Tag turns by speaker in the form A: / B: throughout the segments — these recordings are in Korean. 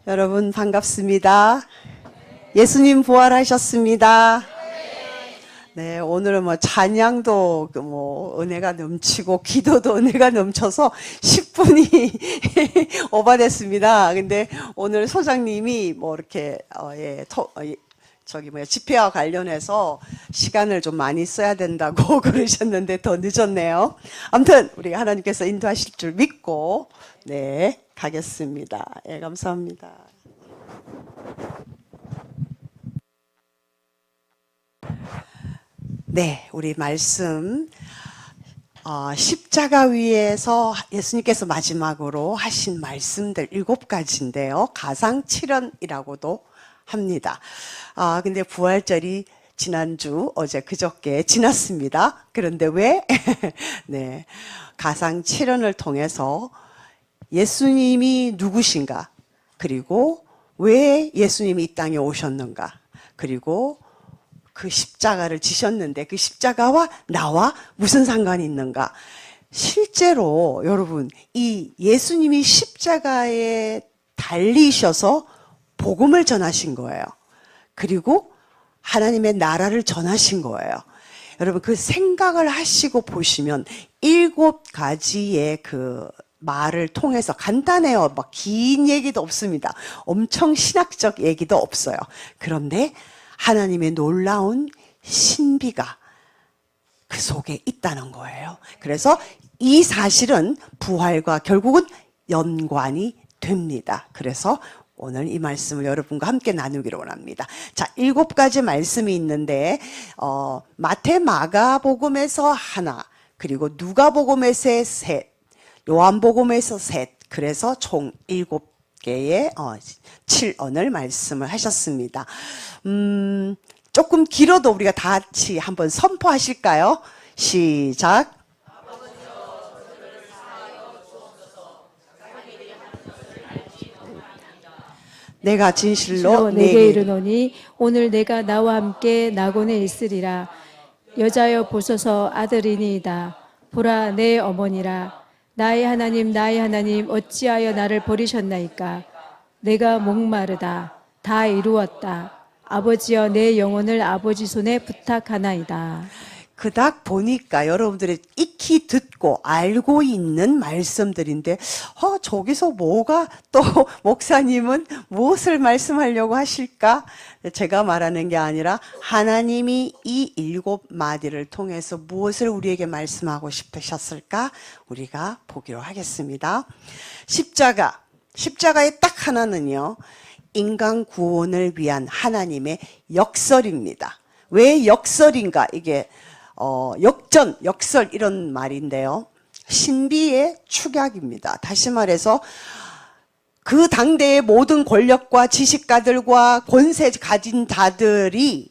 A: 여러분 반갑습니다. 예수님 부활하셨습니다. 네, 오늘은 찬양도 은혜가 넘치고 기도도 은혜가 넘쳐서 10분이 오바됐습니다. 근데 오늘 소장님이 이렇게 집회와 관련해서 시간을 좀 많이 써야 된다고 그러셨는데 더 늦었네요. 아무튼 우리 하나님께서 인도하실 줄 믿고 가겠습니다. 예, 감사합니다. 네, 우리 말씀 십자가 위에서 예수님께서 마지막으로 하신 말씀들 7가지인데요. 가상칠언이라고도 합니다. 근데 부활절이 지난주, 어제, 그저께 지났습니다. 그런데 왜? 네, 가상칠언을 통해서 예수님이 누구신가? 그리고 왜 예수님이 이 땅에 오셨는가? 그리고 그 십자가를 지셨는데 그 십자가와 나와 무슨 상관이 있는가? 실제로 여러분, 이 예수님이 십자가에 달리셔서 복음을 전하신 거예요. 그리고 하나님의 나라를 전하신 거예요. 여러분, 그 생각을 하시고 보시면 7가지의 그 말을 통해서 간단해요. 긴 얘기도 없습니다. 엄청 신학적 얘기도 없어요. 그런데 하나님의 놀라운 신비가 그 속에 있다는 거예요. 그래서 이 사실은 부활과 결국은 연관이 됩니다. 그래서 오늘 이 말씀을 여러분과 함께 나누기를 원합니다. 자, 7가지 말씀이 있는데 마태, 마가복음에서 하나, 그리고 누가복음에서 셋, 요한복음에서 셋, 그래서 총 7개의 7언을 말씀을 하셨습니다. 조금 길어도 우리가 다 같이 한번 선포하실까요? 시작. 내가 진실로
B: 내게 이르노니 오늘 내가 나와 함께 낙원에 있으리라. 여자여 보소서 아들이니이다. 보라 내 어머니라. 나의 하나님 어찌하여 나를 버리셨나이까. 내가 목마르다. 다 이루었다. 아버지여 내 영혼을 아버지 손에 부탁하나이다.
A: 그닥 보니까 여러분들이 익히 듣고 알고 있는 말씀들인데 저기서 뭐가 또 목사님은 무엇을 말씀하려고 하실까? 제가 말하는 게 아니라 하나님이 이 7마디를 통해서 무엇을 우리에게 말씀하고 싶으셨을까? 우리가 보기로 하겠습니다. 십자가의 딱 하나는요, 인간 구원을 위한 하나님의 역설입니다. 왜 역설인가? 이게 역설 이런 말인데요. 신비의 축약입니다. 다시 말해서 그 당대의 모든 권력과 지식가들과 권세 가진 자들이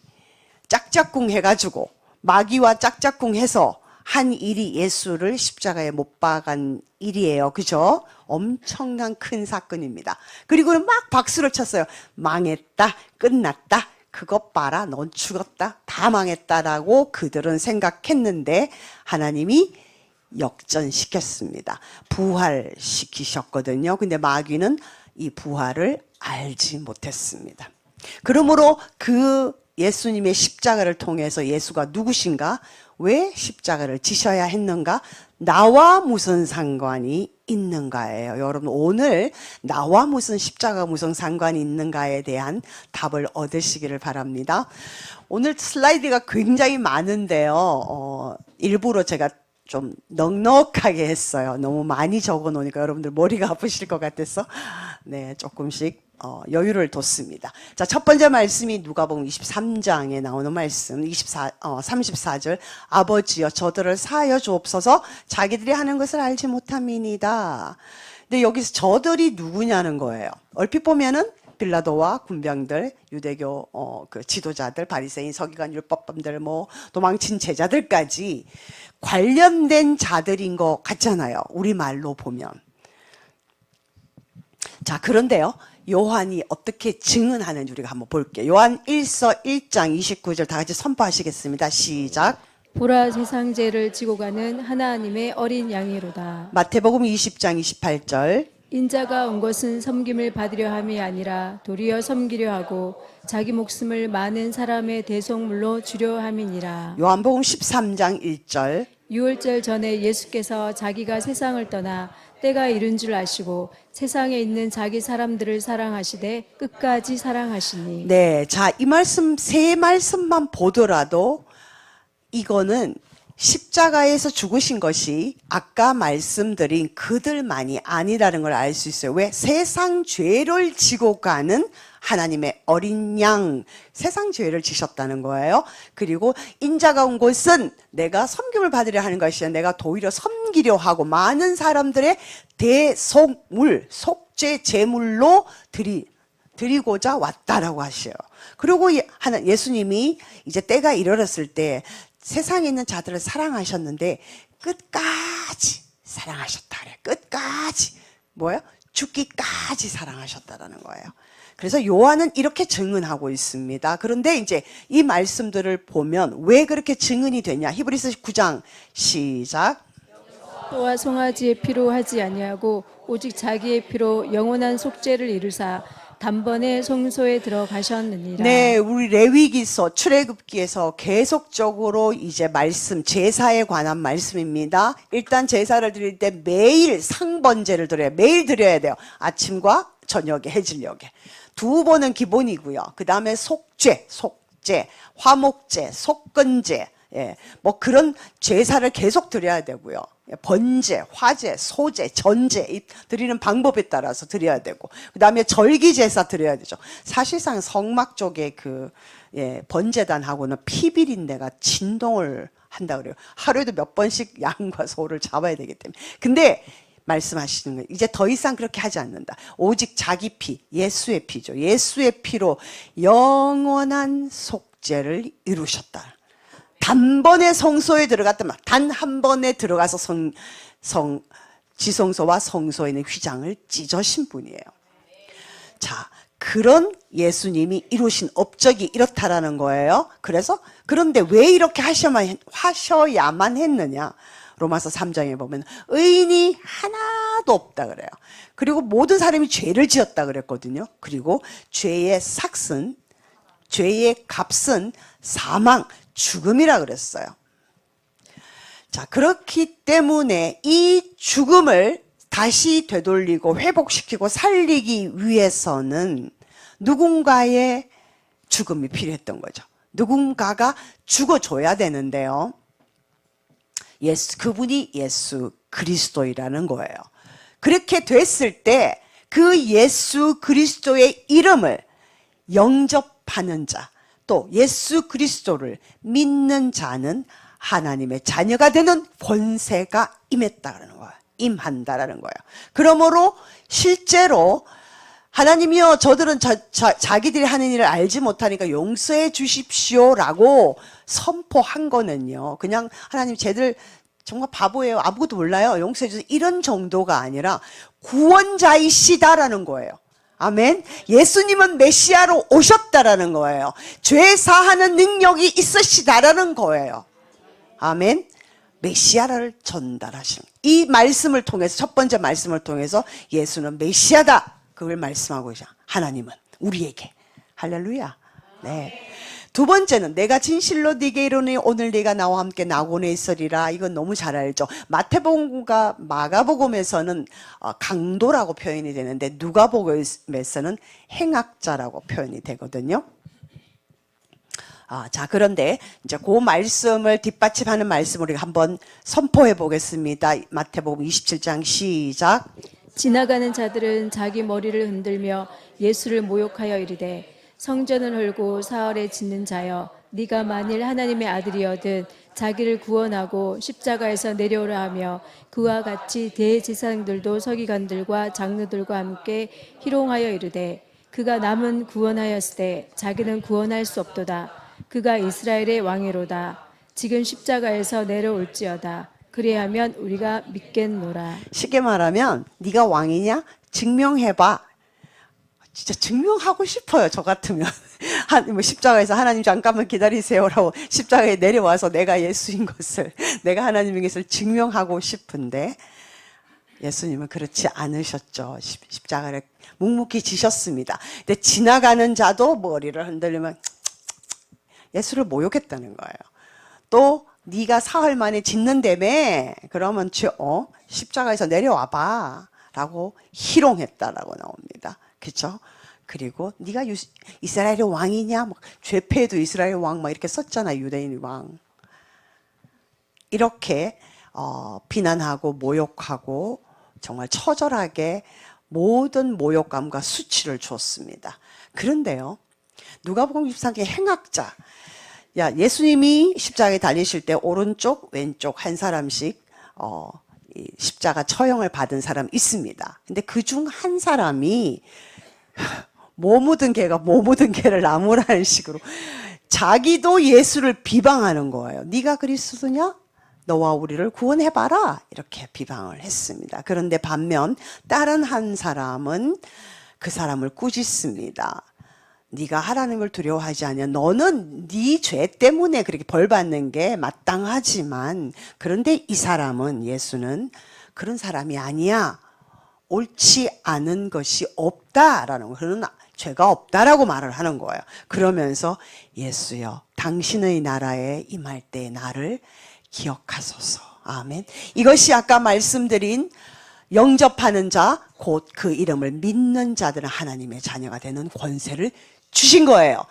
A: 짝짝꿍 해가지고 마귀와 짝짝꿍 해서 한 일이 예수를 십자가에 못 박은 일이에요. 그죠? 엄청난 큰 사건입니다. 그리고는 막 박수를 쳤어요. 망했다. 끝났다. 그것 봐라. 넌 죽었다. 다 망했다라고 그들은 생각했는데 하나님이 역전시켰습니다. 부활시키셨거든요. 근데 마귀는 이 부활을 알지 못했습니다. 그러므로 그 예수님의 십자가를 통해서 예수가 누구신가? 왜 십자가를 지셔야 했는가? 나와 무슨 상관이 있는가예요. 여러분, 오늘 나와 무슨 십자가 무슨 상관이 있는가에 대한 답을 얻으시기를 바랍니다. 오늘 슬라이드가 굉장히 많은데요. 일부러 제가 좀 넉넉하게 했어요. 너무 많이 적어 놓으니까 여러분들 머리가 아프실 것 같아서 조금씩 여유를 뒀습니다. 자, 첫 번째 말씀이 누가복음 23장에 나오는 말씀 34절. 아버지여 저들을 사하여 주옵소서 자기들이 하는 것을 알지 못함이니이다. 근데 여기서 저들이 누구냐는 거예요. 얼핏 보면은 빌라도와 군병들, 유대교 그 지도자들, 바리새인, 서기관, 율법범들, 도망친 제자들까지 관련된 자들인 것 같잖아요. 우리말로 보면. 자, 그런데요. 요한이 어떻게 증언하는지 우리가 한번 볼게요. 요한 1서 1장 29절 다 같이 선포하시겠습니다. 시작.
B: 보라 세상 죄를 지고 가는 하나님의 어린 양이로다.
A: 마태복음 20장 28절.
B: 인자가 온 것은 섬김을 받으려 함이 아니라 도리어 섬기려 하고 자기 목숨을 많은 사람의 대속물로 주려 함이니라.
A: 요한복음 13장 1절.
B: 유월절 전에 예수께서 자기가 세상을 떠나 때가 이른 줄 아시고 세상에 있는 자기 사람들을 사랑하시되 끝까지 사랑하시니.
A: 네, 자, 이 말씀 세 말씀만 보더라도 이거는 십자가에서 죽으신 것이 아까 말씀드린 그들만이 아니라는 걸 알 수 있어요. 왜? 세상 죄를 지고 가는 하나님의 어린 양, 세상 죄를 지셨다는 거예요. 그리고 인자가 온 곳은 내가 섬김을 받으려 하는 것이 아니라 내가 도리어 섬기려 하고 많은 사람들의 대속물, 속죄 제물로 드리고자 왔다라고 하셔요. 그리고 예수님이 이제 때가 이르렀을 때 세상에 있는 자들을 사랑하셨는데 끝까지 사랑하셨다 그래. 끝까지 뭐예요? 죽기까지 사랑하셨다라는 거예요. 그래서 요한은 이렇게 증언하고 있습니다. 그런데 이제 이 말씀들을 보면 왜 그렇게 증언이 되냐? 히브리서 9장 시작.
B: 또한 송아지의 피로 하지 아니하고 오직 자기의 피로 영원한 속죄를 이루사 단번에 성소에 들어가셨느니라.
A: 네, 우리 레위기서 출애굽기에서 계속적으로 이제 말씀 제사에 관한 말씀입니다. 일단 제사를 드릴 때 매일 상번제를 드려요. 매일 드려야 돼요. 아침과 저녁에 해질녘에. 두 번은 기본이고요. 그 다음에 속죄, 화목제, 속건제, 예, 뭐 그런 제사를 계속 드려야 되고요. 번제, 화제, 소제, 전제 드리는 방법에 따라서 드려야 되고, 그 다음에 절기제사 드려야 되죠. 사실상 성막 쪽에 번제단하고는 피비린내가 진동을 한다 그래요. 하루에도 몇 번씩 양과 소를 잡아야 되기 때문에. 근데 말씀하시는 거예요. 이제 더 이상 그렇게 하지 않는다. 오직 자기 피, 예수의 피죠. 예수의 피로 영원한 속죄를 이루셨다. 단번에 성소에 들어갔더만 단 한 번에 들어가서 지성소와 성소에 있는 휘장을 찢으신 분이에요. 자, 그런 예수님이 이루신 업적이 이렇다라는 거예요. 그런데 왜 이렇게 하셔야만 했느냐? 로마서 3장에 보면 의인이 하나도 없다 그래요. 그리고 모든 사람이 죄를 지었다 그랬거든요. 그리고 죄의 값은 사망, 죽음이라 그랬어요. 자, 그렇기 때문에 이 죽음을 다시 되돌리고 회복시키고 살리기 위해서는 누군가의 죽음이 필요했던 거죠. 누군가가 죽어줘야 되는데요. 그분이 예수 그리스도이라는 거예요. 그렇게 됐을 때 그 예수 그리스도의 이름을 영접하는 자, 또 예수 그리스도를 믿는 자는 하나님의 자녀가 되는 권세가 임했다라는 거예요. 임한다라는 거예요. 그러므로 실제로 하나님이여 저들은 자기들이 하는 일을 알지 못하니까 용서해 주십시오라고 선포한 거는요. 그냥 하나님 쟤들 정말 바보예요. 아무것도 몰라요. 용서해 주세요. 이런 정도가 아니라 구원자이시다라는 거예요. 아멘. 예수님은 메시아로 오셨다라는 거예요. 죄 사하는 능력이 있으시다라는 거예요. 아멘. 메시아를 전달하신 이 말씀을 통해서 첫 번째 말씀을 통해서 예수는 메시아다. 그걸 말씀하고 계셔. 하나님은 우리에게. 할렐루야. 네. 두 번째는 내가 진실로 네게 이르노니 오늘 네가 나와 함께 낙원에 있으리라. 이건 너무 잘 알죠. 마태복음과 마가복음에서는 강도라고 표현이 되는데 누가복음에서는 행악자라고 표현이 되거든요. 자, 그런데 이제 그 말씀을 뒷받침하는 말씀을 우리가 한번 선포해 보겠습니다. 마태복음 27장 시작.
B: 지나가는 자들은 자기 머리를 흔들며 예수를 모욕하여 이르되 성전을 헐고 사흘에 짓는 자여 네가 만일 하나님의 아들이어든 자기를 구원하고 십자가에서 내려오라 하며 그와 같이 대제사장들도 서기관들과 장로들과 함께 희롱하여 이르되 그가 남은 구원하였으되 자기는 구원할 수 없도다. 그가 이스라엘의 왕이로다. 지금 십자가에서 내려올지어다. 그래야면 우리가 믿겠노라.
A: 쉽게 말하면 네가 왕이냐? 증명해봐. 진짜 증명하고 싶어요. 저 같으면 십자가에서 하나님 잠깐만 기다리세요라고 십자가에 내려와서 내가 예수인 것을, 내가 하나님인 것을 증명하고 싶은데 예수님은 그렇지 않으셨죠. 십자가를 묵묵히 지셨습니다. 근데 지나가는 자도 머리를 흔들리면 예수를 모욕했다는 거예요. 또 네가 사흘 만에 짓는다며? 그러면 십자가에서 내려와봐 라고 희롱했다라고 나옵니다. 그렇죠? 그리고 네가 이스라엘의 왕이냐? 막 죄패에도 이스라엘 왕 막 이렇게 썼잖아. 유대인 왕. 이렇게 비난하고 모욕하고 정말 처절하게 모든 모욕감과 수치를 줬습니다. 그런데요, 누가복음 23기 행악자, 예수님이 십자가에 달리실 때 오른쪽 왼쪽 한 사람씩 이 십자가 처형을 받은 사람 있습니다. 근데 그중 한 사람이 뭐 묻은 개가 뭐 묻은 개를 나무라는 식으로 자기도 예수를 비방하는 거예요. 네가 그리스도냐? 너와 우리를 구원해봐라. 이렇게 비방을 했습니다. 그런데 반면 다른 한 사람은 그 사람을 꾸짖습니다. 네가 하나님을 두려워하지 않냐? 너는 네 죄 때문에 그렇게 벌 받는 게 마땅하지만, 그런데 이 사람은, 예수는 그런 사람이 아니야. 옳지 않은 것이 없다라는 거, 그는 죄가 없다라고 말을 하는 거예요. 그러면서 예수여, 당신의 나라에 임할 때 나를 기억하소서. 아멘. 이것이 아까 말씀드린 영접하는 자, 곧 그 이름을 믿는 자들은 하나님의 자녀가 되는 권세를 주신 거예요.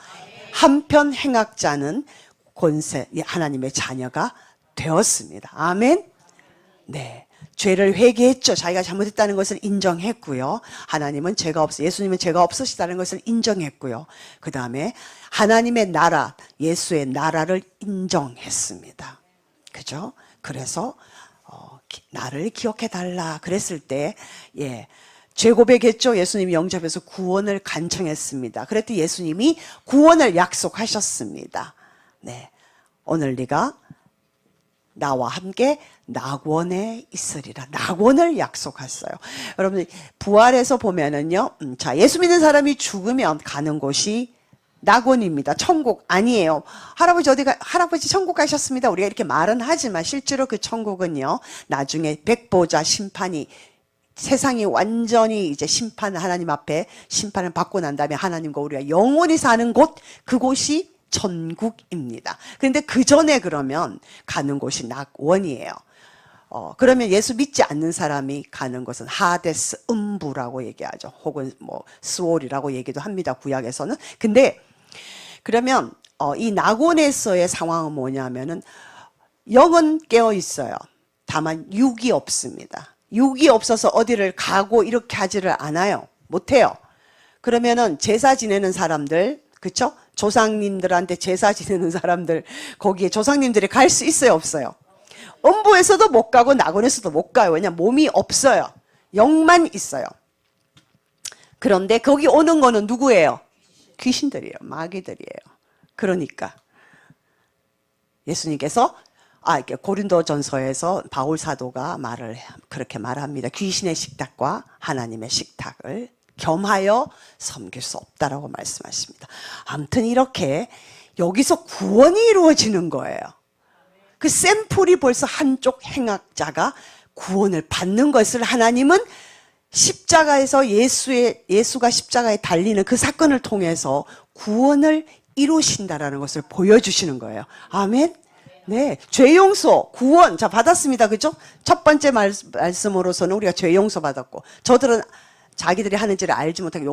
A: 한편 행악자는 권세, 하나님의 자녀가 되었습니다. 아멘. 네. 죄를 회개했죠. 자기가 잘못했다는 것을 인정했고요. 하나님은 죄가 없어, 예수님은 죄가 없으시다는 것을 인정했고요. 그 다음에 하나님의 나라, 예수의 나라를 인정했습니다. 그죠? 그래서 나를 기억해 달라 그랬을 때, 죄 고백했죠. 예수님이 영접해서 구원을 간청했습니다. 그랬더니 예수님이 구원을 약속하셨습니다. 네, 오늘 네가 나와 함께 낙원에 있으리라. 낙원을 약속했어요. 여러분, 부활에서 보면은요, 자, 예수 믿는 사람이 죽으면 가는 곳이 낙원입니다. 천국 아니에요. 할아버지 천국 가셨습니다. 우리가 이렇게 말은 하지만 실제로 그 천국은요, 나중에 백보자 심판이, 세상이 완전히 이제 하나님 앞에 심판을 받고 난 다음에 하나님과 우리가 영원히 사는 곳, 그곳이 천국입니다. 그런데 그 전에 그러면 가는 곳이 낙원이에요. 그러면 예수 믿지 않는 사람이 가는 곳은 하데스, 음부라고 얘기하죠. 혹은 뭐 스올이라고 얘기도 합니다. 구약에서는. 근데 그러면 이 낙원에서의 상황은 뭐냐면은 영은 깨어 있어요. 다만 육이 없습니다. 육이 없어서 어디를 가고 이렇게 하지를 않아요. 못해요. 그러면은 제사 지내는 사람들, 그쵸? 조상님들한테 제사 지내는 사람들, 거기에 조상님들이 갈 수 있어요, 없어요? 음부에서도 못 가고 낙원에서도 못 가요. 왜냐면 몸이 없어요. 영만 있어요. 그런데 거기 오는 거는 누구예요? 귀신들이에요. 마귀들이에요. 그러니까 예수님께서 이렇게 고린도전서에서 바울 사도가 그렇게 말합니다. 귀신의 식탁과 하나님의 식탁을 겸하여 섬길 수 없다라고 말씀하십니다. 아무튼 이렇게 여기서 구원이 이루어지는 거예요. 그 샘플이 벌써 한쪽 행악자가 구원을 받는 것을 하나님은 십자가에서 예수가 십자가에 달리는 그 사건을 통해서 구원을 이루신다라는 것을 보여주시는 거예요. 아멘. 네, 죄 용서, 구원, 자, 받았습니다. 그죠? 첫 번째 말씀으로서는 우리가 죄 용서 받았고, 저들은 자기들이 하는지를 알지 못하게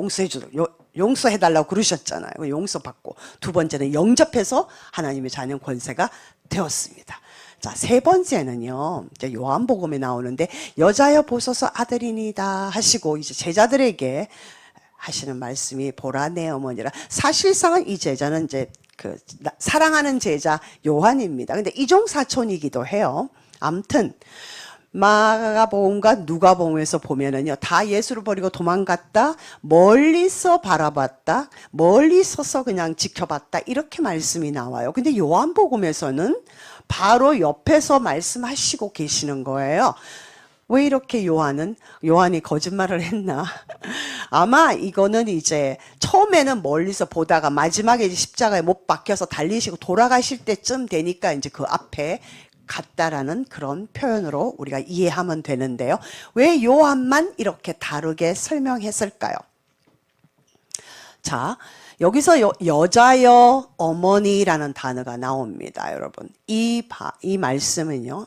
A: 용서해달라고 그러셨잖아요. 용서받고. 두 번째는 영접해서 하나님의 자녀 권세가 되었습니다. 자, 세 번째는요, 이제 요한복음에 나오는데, 여자여 보소서 아들이니다 하시고, 이제 제자들에게 하시는 말씀이 보라 내 어머니라. 사실상은 이 제자는 이제 사랑하는 제자 요한입니다. 근데 이종 사촌이기도 해요. 아무튼 마가복음과 누가복음에서 보면은요, 다 예수를 버리고 도망갔다, 멀리서 바라봤다, 멀리 서서 그냥 지켜봤다, 이렇게 말씀이 나와요. 근데 요한복음에서는 바로 옆에서 말씀하시고 계시는 거예요. 왜 이렇게 요한이 거짓말을 했나? 아마 이거는 이제 처음에는 멀리서 보다가 마지막에 이제 십자가에 못 박혀서 달리시고 돌아가실 때쯤 되니까 이제 그 앞에 같다라는 그런 표현으로 우리가 이해하면 되는데요. 왜 요한만 이렇게 다르게 설명했을까요? 자, 여기서 여자여 어머니라는 단어가 나옵니다, 여러분. 이 말씀은요,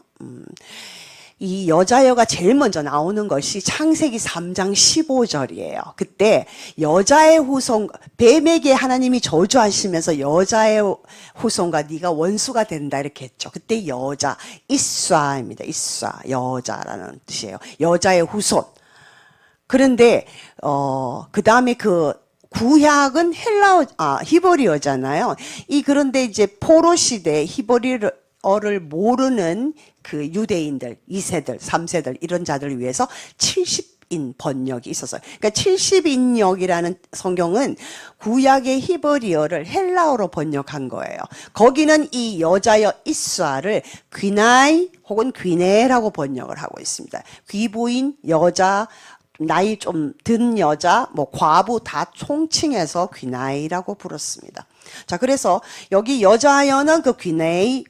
A: 이 여자여가 제일 먼저 나오는 것이 창세기 3장 15절이에요. 그때 여자의 후손, 뱀에게 하나님이 저주하시면서 여자의 후손과 네가 원수가 된다 이렇게 했죠. 그때 여자, 이쏴입니다. 이쏴, 여자라는 뜻이에요. 여자의 후손. 그런데 그 다음에 그 구약은 히브리어잖아요. 그런데 이제 포로 시대 히브리어를 모르는 그 유대인들, 2세들, 3세들 이런 자들을 위해서 70인 번역이 있었어요. 그러니까 70인역이라는 성경은 구약의 히브리어를 헬라어로 번역한 거예요. 거기는 이 여자여 이쏴를 귀나이 혹은 귀네라고 번역을 하고 있습니다. 귀부인, 여자, 나이 좀 든 여자, 뭐 과부 다 총칭해서 귀나이라고 부르습니다. 자, 그래서 여기 여자여는 그 귀나이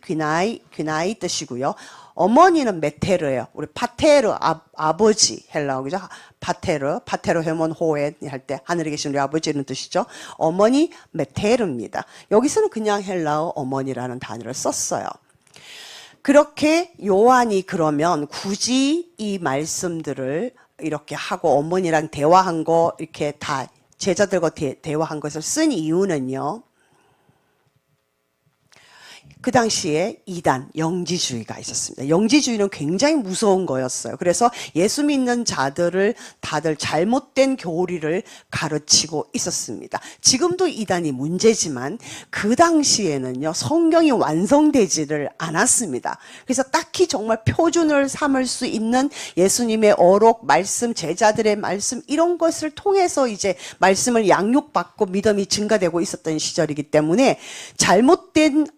A: 뜻이고요. 어머니는 메테르예요. 우리 파테르, 아버지 헬라어 그죠? 파테르 헤몬 호엔 할 때 하늘에 계신 우리 아버지는 뜻이죠. 어머니 메테르입니다. 여기서는 그냥 헬라어 어머니라는 단어를 썼어요. 그렇게 요한이 그러면 굳이 이 말씀들을 이렇게 하고 어머니랑 대화한 거 이렇게 다 제자들과 대화한 것을 쓴 이유는요. 그 당시에 이단, 영지주의가 있었습니다. 영지주의는 굉장히 무서운 거였어요. 그래서 예수 믿는 자들을 다들 잘못된 교리를 가르치고 있었습니다. 지금도 이단이 문제지만 그 당시에는요, 성경이 완성되지를 않았습니다. 그래서 딱히 정말 표준을 삼을 수 있는 예수님의 어록, 말씀, 제자들의 말씀 이런 것을 통해서 이제 말씀을 양육받고 믿음이 증가되고 있었던 시절이기 때문에 잘못된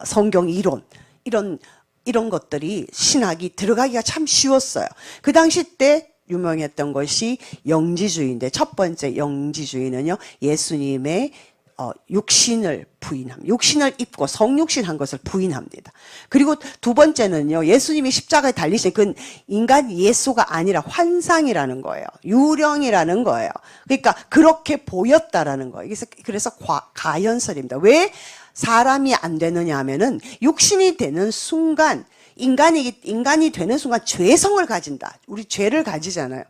A: 성경 이론 이런 것들이 신학이 들어가기가 참 쉬웠어요. 그 당시 때 유명했던 것이 영지주의인데 첫 번째 영지주의는요. 예수님의 육신을 입고 성육신한 것을 부인합니다. 그리고 두 번째는요. 예수님이 십자가에 달리신 그 인간 예수가 아니라 환상이라는 거예요. 유령이라는 거예요. 그러니까 그렇게 보였다라는 거예요. 그래서 가연설입니다. 왜 사람이 안 되느냐 하면은 육신이 되는 순간 인간이 되는 순간 죄성을 가진다. 우리 죄를 가지잖아요.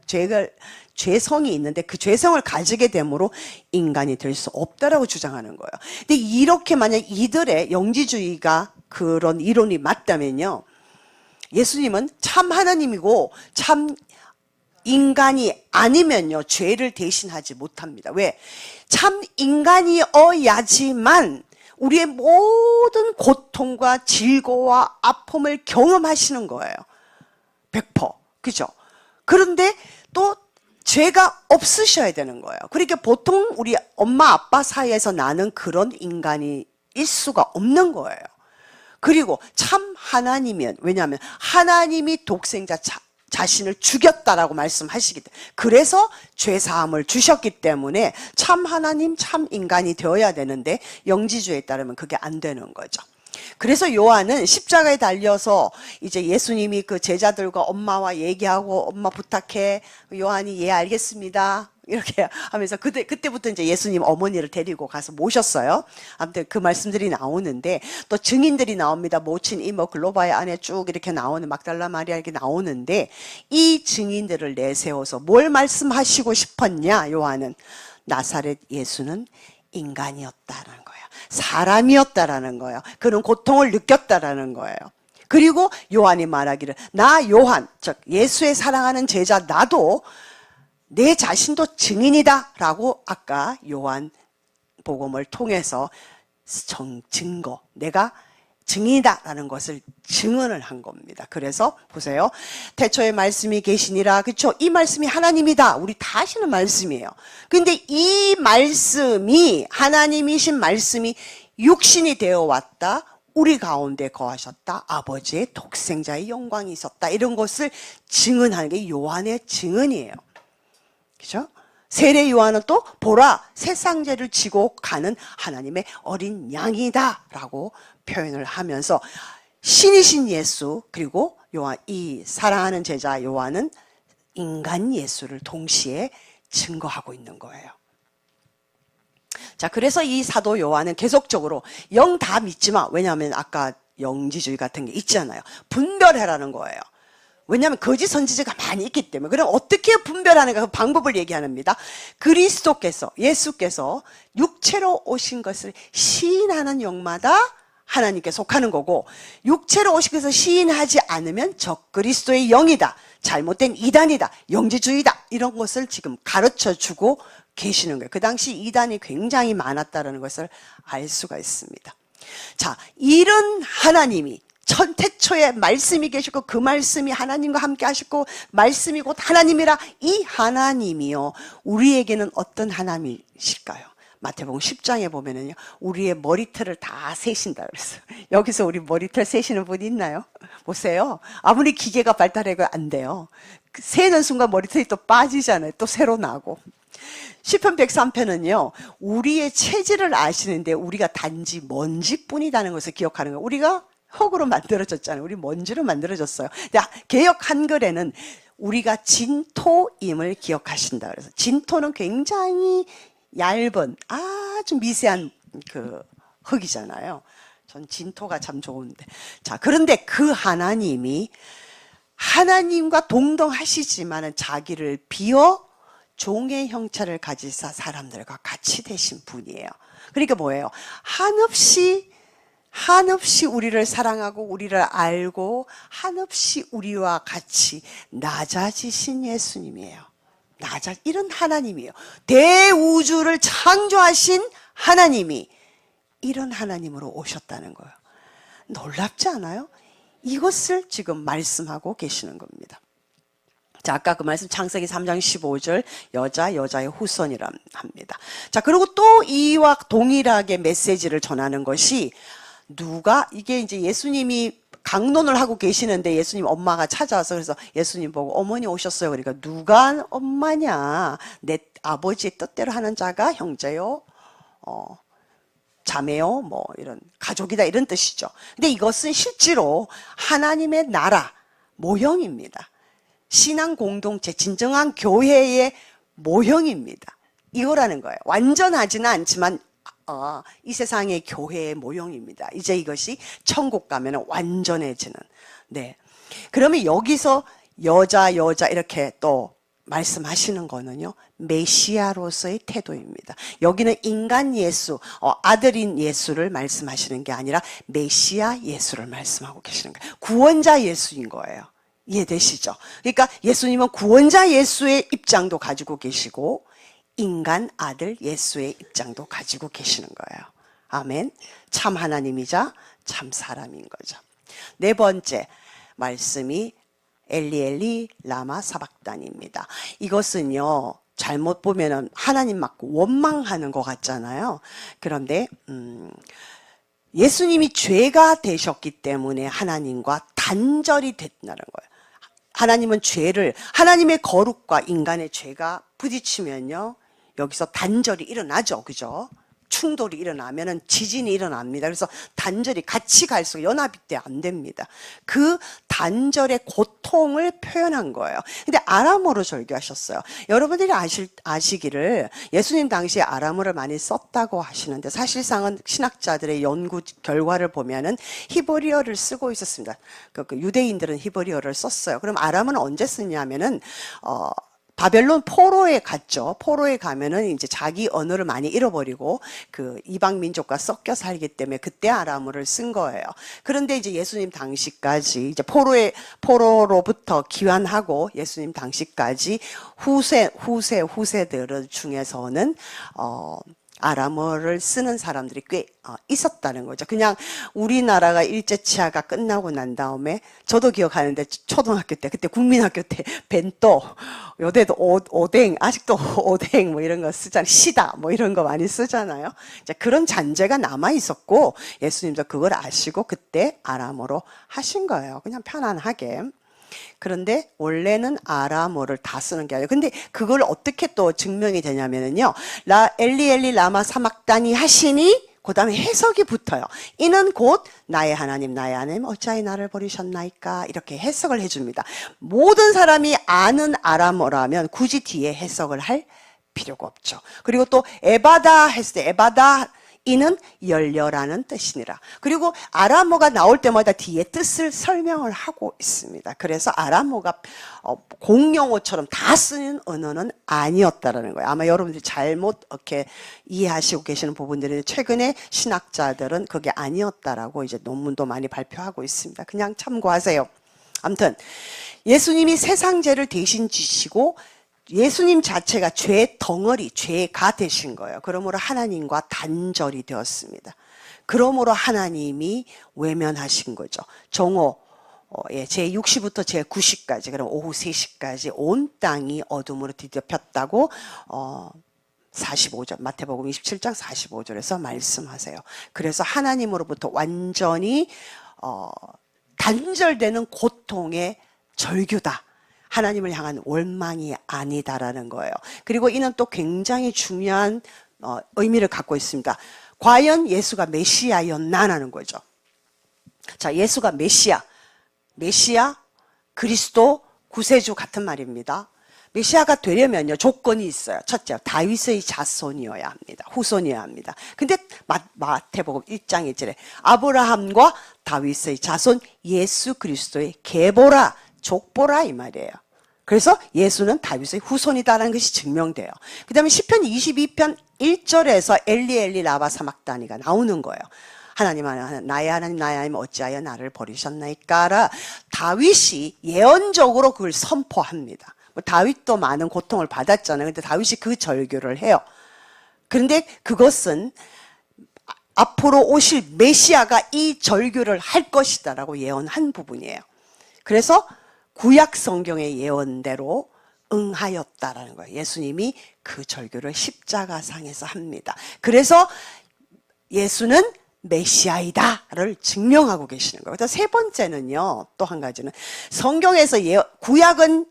A: 죄성이 있는데 그 죄성을 가지게 되므로 인간이 될 수 없다라고 주장하는 거예요. 근데 이렇게 만약 이들의 영지주의가 그런 이론이 맞다면요. 예수님은 참 하나님이고 참 인간이 아니면요. 죄를 대신하지 못합니다. 왜? 참 인간이어야지만 우리의 모든 고통과 질고와 아픔을 경험하시는 거예요. 100%. 그죠? 그런데 또 죄가 없으셔야 되는 거예요. 그러니까 보통 우리 엄마 아빠 사이에서 나는 그런 인간일 수가 없는 거예요. 그리고 참 하나님이면, 왜냐하면 하나님이 독생자 자신을 죽였다라고 말씀하시기 때문에, 그래서 죄사함을 주셨기 때문에 참 하나님 참 인간이 되어야 되는데 영지주의에 따르면 그게 안 되는 거죠. 그래서 요한은 십자가에 달려서 이제 예수님이 그 제자들과 엄마와 얘기하고 엄마 부탁해. 요한이 예 알겠습니다. 이렇게 하면서 그때부터 이제 예수님 어머니를 데리고 가서 모셨어요. 아무튼 그 말씀들이 나오는데 또 증인들이 나옵니다. 모친 이모 글로바의 안에 쭉 이렇게 나오는 막달라 마리아 이렇게 나오는데 이 증인들을 내세워서 뭘 말씀하시고 싶었냐 요한은 나사렛 예수는 인간이었다는 거예요. 사람이었다라는 거예요. 그런 고통을 느꼈다라는 거예요. 그리고 요한이 말하기를 나 요한 즉 예수의 사랑하는 제자 나도 내 자신도 증인이다 라고 아까 요한 복음을 통해서 증거 내가 증인이다 라는 것을 증언을 한 겁니다. 그래서 보세요. 태초에 말씀이 계시니라. 그렇죠? 이 말씀이 하나님이다. 우리 다 아시는 말씀이에요. 근데 이 말씀이 하나님이신 말씀이 육신이 되어 왔다. 우리 가운데 거하셨다. 아버지의 독생자의 영광이 있었다. 이런 것을 증언하는 게 요한의 증언이에요. 그죠? 세례 요한은 또 보라 세상죄를 지고 가는 하나님의 어린 양이다 라고 표현을 하면서 신이신 예수, 그리고 요한, 이 사랑하는 제자 요한은 인간 예수를 동시에 증거하고 있는 거예요. 자, 그래서 이 사도 요한은 계속적으로 영 다 믿지 마. 왜냐하면 아까 영지주의 같은 게 있잖아요. 분별해라는 거예요. 왜냐하면 거짓 선지자가 많이 있기 때문에. 그럼 어떻게 분별하는가 그 방법을 얘기합니다. 그리스도께서, 예수께서 육체로 오신 것을 시인하는 영마다 하나님께 속하는 거고, 육체로 오신 것을 시인하지 않으면 적그리스도의 영이다, 잘못된 이단이다, 영지주의다, 이런 것을 지금 가르쳐주고 계시는 거예요. 그 당시 이단이 굉장히 많았다는 것을 알 수가 있습니다. 자, 이런 하나님이 태초에 말씀이 계시고 그 말씀이 하나님과 함께 하셨고 말씀이 곧 하나님이라, 이 하나님이요 우리에게는 어떤 하나님이실까요? 마태복음 10장에 보면은요, 우리의 머리털을 다 세신다 그랬어요. 여기서 우리 머리털 세시는 분 있나요? 보세요. 아무리 기계가 발달해도 안 돼요. 세는 순간 머리털이 또 빠지잖아요. 또 새로 나고. 시편 103편은요, 우리의 체질을 아시는데 우리가 단지 먼지뿐이라는 것을 기억하는 거예요. 우리가 흙으로 만들어졌잖아요. 우리 먼지로 만들어졌어요. 근데 개역 한글에는 우리가 진토임을 기억하신다 그래서, 진토는 굉장히 얇은 아주 미세한 그 흙이잖아요. 전 진토가 참 좋은데. 자, 그런데 그 하나님이 하나님과 동등하시지만은 자기를 비워 종의 형체를 가지사 사람들과 같이 되신 분이에요. 그러니까 뭐예요? 한없이 우리를 사랑하고 우리를 알고 한없이 우리와 같이 낮아지신 예수님이에요. 이런 하나님이에요. 대우주를 창조하신 하나님이 이런 하나님으로 오셨다는 거예요. 놀랍지 않아요? 이것을 지금 말씀하고 계시는 겁니다. 자, 아까 그 말씀 창세기 3장 15절 여자의 후손이라 합니다. 자, 그리고 또 이와 동일하게 메시지를 전하는 것이 이게 이제 예수님이 강론을 하고 계시는데 예수님 엄마가 찾아와서, 그래서 예수님 보고 어머니 오셨어요. 그러니까 누가 엄마냐? 내 아버지의 뜻대로 하는 자가 형제요, 자매요, 뭐 이런 가족이다, 이런 뜻이죠. 근데 이것은 실제로 하나님의 나라 모형입니다. 신앙 공동체, 진정한 교회의 모형입니다. 이거라는 거예요. 완전하지는 않지만 이 세상의 교회의 모형입니다. 이제 이것이 천국 가면 완전해지는. 네. 그러면 여기서 여자 이렇게 또 말씀하시는 거는요, 메시아로서의 태도입니다. 여기는 인간 예수, 아들인 예수를 말씀하시는 게 아니라 메시아 예수를 말씀하고 계시는 거예요. 구원자 예수인 거예요. 이해되시죠? 그러니까 예수님은 구원자 예수의 입장도 가지고 계시고 인간 아들 예수의 입장도 가지고 계시는 거예요. 아멘. 참 하나님이자 참 사람인 거죠. 네 번째 말씀이 엘리 라마 사박단입니다. 이것은요, 잘못 보면은 하나님 맞고 원망하는 것 같잖아요. 그런데 예수님이 죄가 되셨기 때문에 하나님과 단절이 됐다는 거예요. 하나님의 거룩과 인간의 죄가 부딪히면요, 여기서 단절이 일어나죠. 그죠? 충돌이 일어나면은 지진이 일어납니다. 그래서 단절이 같이 갈수록 연합이 때 안 됩니다. 그 단절의 고통을 표현한 거예요. 근데 아람어로 절규하셨어요. 여러분들이 아시기를 예수님 당시에 아람어를 많이 썼다고 하시는데, 사실상은 신학자들의 연구 결과를 보면은 히브리어를 쓰고 있었습니다. 그 유대인들은 히브리어를 썼어요. 그럼 아람어는 언제 쓰냐면은 바벨론 포로에 갔죠. 포로에 가면은 이제 자기 언어를 많이 잃어버리고 그 이방 민족과 섞여 살기 때문에 그때 아람어를 쓴 거예요. 그런데 이제 예수님 당시까지 이제 포로로부터 귀환하고 예수님 당시까지 후세들 중에서는 아람어를 쓰는 사람들이 꽤 있었다는 거죠. 그냥 우리나라가 일제치하가 끝나고 난 다음에, 저도 기억하는데 초등학교 때, 그때 국민학교 때 벤또, 요새도 오뎅, 아직도 오뎅 뭐 이런 거 쓰잖아요. 시다 뭐 이런 거 많이 쓰잖아요. 이제 그런 잔재가 남아 있었고 예수님도 그걸 아시고 그때 아람어로 하신 거예요. 그냥 편안하게. 그런데 원래는 아람어를 다 쓰는 게 아니에요. 근데 그걸 어떻게 또 증명이 되냐면요, 엘리 라마 사막다니 하시니 그 다음에 해석이 붙어요. 이는 곧 나의 하나님 어찌하여 나를 버리셨나이까 이렇게 해석을 해줍니다. 모든 사람이 아는 아람어라면 굳이 뒤에 해석을 할 필요가 없죠. 그리고 또 에바다 했을 때 에바다 이는 열려라는 뜻이니라. 그리고 아람어가 나올 때마다 뒤에 뜻을 설명을 하고 있습니다. 그래서 아람어가 공용어처럼 다 쓰는 언어는 아니었다라는 거예요. 아마 여러분들이 잘못 이렇게 이해하시고 계시는 부분들이 최근에 신학자들은 그게 아니었다라고 이제 논문도 많이 발표하고 있습니다. 그냥 참고하세요. 아무튼 예수님이 세상 죄를 대신 지시고 예수님 자체가 죄 덩어리, 죄가 되신 거예요. 그러므로 하나님과 단절이 되었습니다. 그러므로 하나님이 외면하신 거죠. 정오, 제6시부터 제9시까지, 그럼 오후 3시까지 온 땅이 어둠으로 뒤덮였다고 45절, 마태복음 27장 45절에서 말씀하세요. 그래서 하나님으로부터 완전히 단절되는 고통의 절규다. 하나님을 향한 원망이 아니다라는 거예요. 그리고 이는 또 굉장히 중요한 의미를 갖고 있습니다. 과연 예수가 메시아였나라는 거죠. 자, 예수가 메시아, 그리스도, 구세주 같은 말입니다. 메시아가 되려면요 조건이 있어요. 첫째, 다윗의 자손이어야 합니다. 후손이어야 합니다. 근데 마태복음 1장 1절에 아브라함과 다윗의 자손 예수 그리스도의 계보라, 족보라 이 말이에요. 그래서 예수는 다윗의 후손이다라는 것이 증명돼요. 그 다음에 시편 22편 1절에서 엘리 엘리 라마 사막다니가 나오는 거예요. 하나님 나의 하나님 어찌하여 나를 버리셨나이까라 다윗이 예언적으로 그걸 선포합니다. 다윗도 많은 고통을 받았잖아요. 근데 다윗이 그 절규를 해요. 그런데 그것은 앞으로 오실 메시아가 이 절규를 할 것이다라고 예언한 부분이에요. 그래서 구약 성경의 예언대로 응하였다라는 거예요. 예수님이 그 절규를 십자가상에서 합니다. 그래서 예수는 메시아이다를 증명하고 계시는 거예요. 세 번째는요, 또 한 가지는 성경에서 구약은